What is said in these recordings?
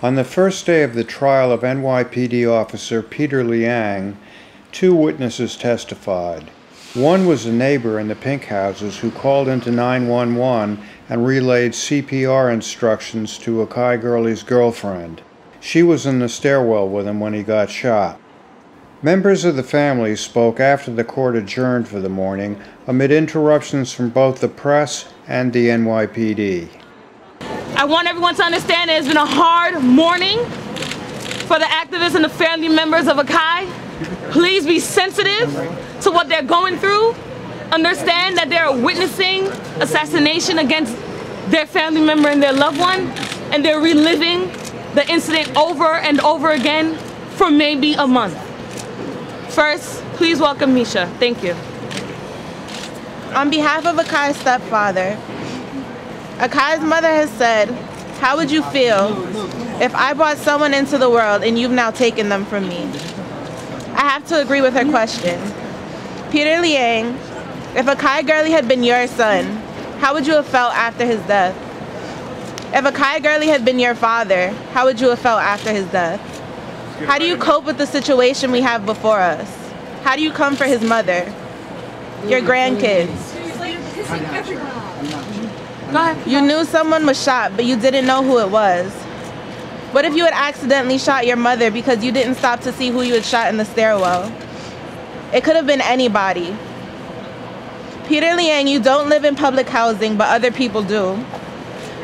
On the first day of the trial of NYPD officer Peter Liang, 2 witnesses testified. One was a neighbor in the pink houses who called into 911 and relayed CPR instructions to Akai Gurley's girlfriend. She was in the stairwell with him when he got shot. Members of the family spoke after the court adjourned for the morning amid interruptions from both the press and the NYPD. I want everyone to understand it has been a hard morning for the activists and the family members of Akai. Please be sensitive to what they're going through. Understand that they're witnessing assassination against their family member and their loved one, and they're reliving the incident over and over again for maybe a month. First, please welcome Misha. Thank you. On behalf of Akai's stepfather, Akai's mother has said, "How would you feel if I brought someone into the world and you've now taken them from me?" I have to agree with her question. Peter Liang, if Akai Gurley had been your son, how would you have felt after his death? If Akai Gurley had been your father, how would you have felt after his death? How do you cope with the situation we have before us? How do you comfort his mother, your grandkids? Go ahead. You knew someone was shot, but you didn't know who it was. What if you had accidentally shot your mother because you didn't stop to see who you had shot in the stairwell? It could have been anybody. Peter Liang, you don't live in public housing, but other people do.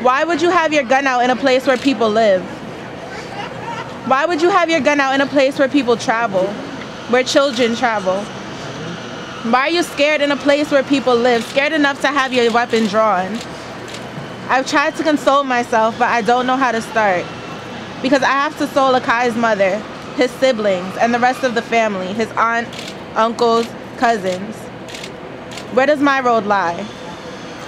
Why would you have your gun out in a place where people live? Why would you have your gun out in a place where people travel, where children travel? Why are you scared in a place where people live, scared enough to have your weapon drawn? I've tried to console myself, but I don't know how to start. Because I have to console Akai's mother, his siblings, and the rest of the family, his aunt, uncles, cousins. Where does my road lie?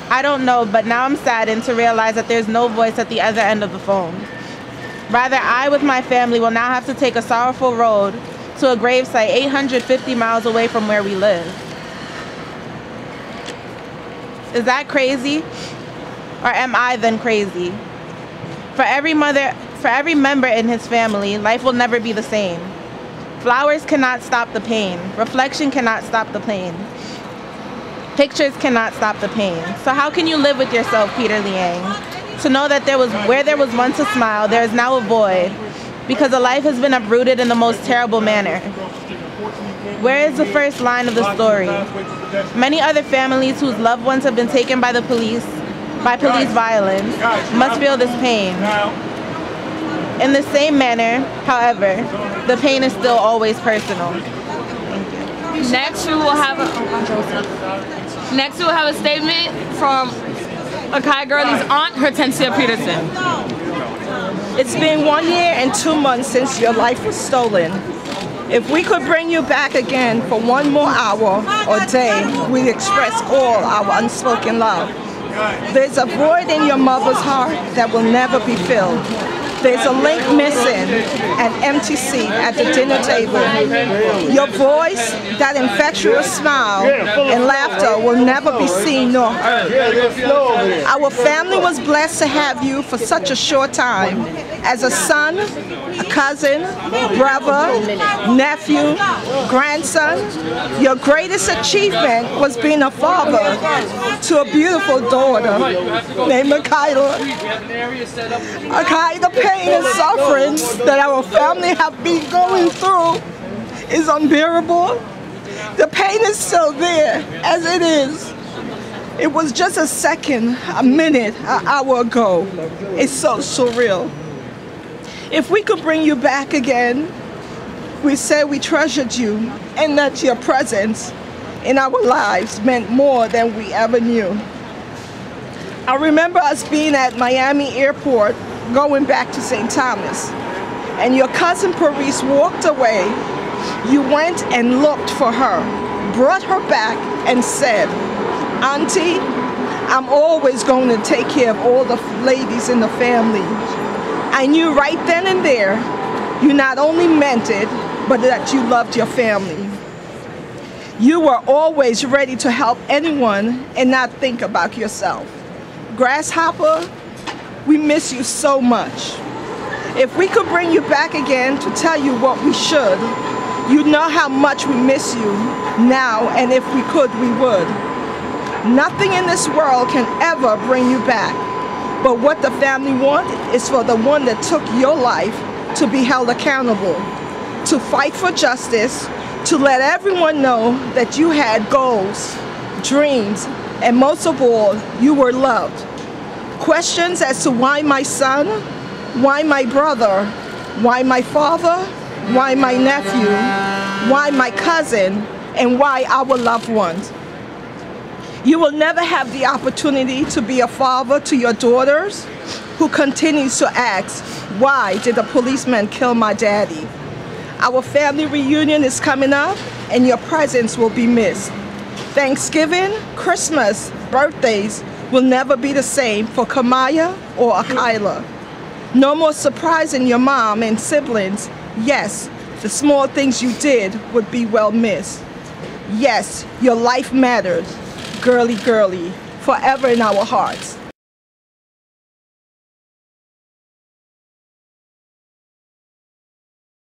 I don't know, but now I'm saddened to realize that there's no voice at the other end of the phone. Rather, I with my family will now have to take a sorrowful road to a gravesite 850 miles away from where we live. Is that crazy? Or am I then crazy? For every member in his family, life will never be the same. Flowers cannot stop the pain. Reflection cannot stop the pain. Pictures cannot stop the pain. So how can you live with yourself, Peter Liang? To know that where there was once a smile, there is now a void, because a life has been uprooted in the most terrible manner. Where is the first line of the story? Many other families whose loved ones have been taken by police violence, must feel this pain. In the same manner, however, the pain is still always personal. Thank you. Next, we will have a statement from Akai Gurley's aunt, Hortensia Peterson. It's been 1 year and 2 months since your life was stolen. If we could bring you back again for 1 more hour or day, we'd express all our unspoken love. There's a void in your mother's heart that will never be filled. There's a link missing, an empty seat at the dinner table. Your voice, that infectious smile and laughter will never be seen nor heard. Our family was blessed to have you for such a short time. As a son, a cousin, brother, nephew, grandson, your greatest achievement was being a father to a beautiful daughter named Michaela. Akai, the pain and suffering that our family have been going through is unbearable. The pain is still there, as it is. It was just a second, a minute, an hour ago. It's so surreal. If we could bring you back again, we said we treasured you and that your presence in our lives meant more than we ever knew. I remember us being at Miami Airport going back to St. Thomas, and your cousin Paris walked away. You went and looked for her, brought her back and said, "Auntie, I'm always going to take care of all the ladies in the family." I knew right then and there you not only meant it, but that you loved your family. You were always ready to help anyone and not think about yourself. Grasshopper, we miss you so much. If we could bring you back again to tell you what we should, you know how much we miss you now, and if we could, we would. Nothing in this world can ever bring you back, but what the family want is for the one that took your life to be held accountable, to fight for justice, to let everyone know that you had goals, dreams, and most of all, you were loved. Questions as to why my son, why my brother, why my father, why my nephew, why my cousin, and why our loved ones. You will never have the opportunity to be a father to your daughters who continues to ask, why did the policeman kill my daddy? Our family reunion is coming up and your presence will be missed. Thanksgiving, Christmas, birthdays will never be the same for Kamaya or Akai. No more surprising your mom and siblings. Yes, the small things you did would be well missed. Yes, your life mattered. Girly, girly, forever in our hearts.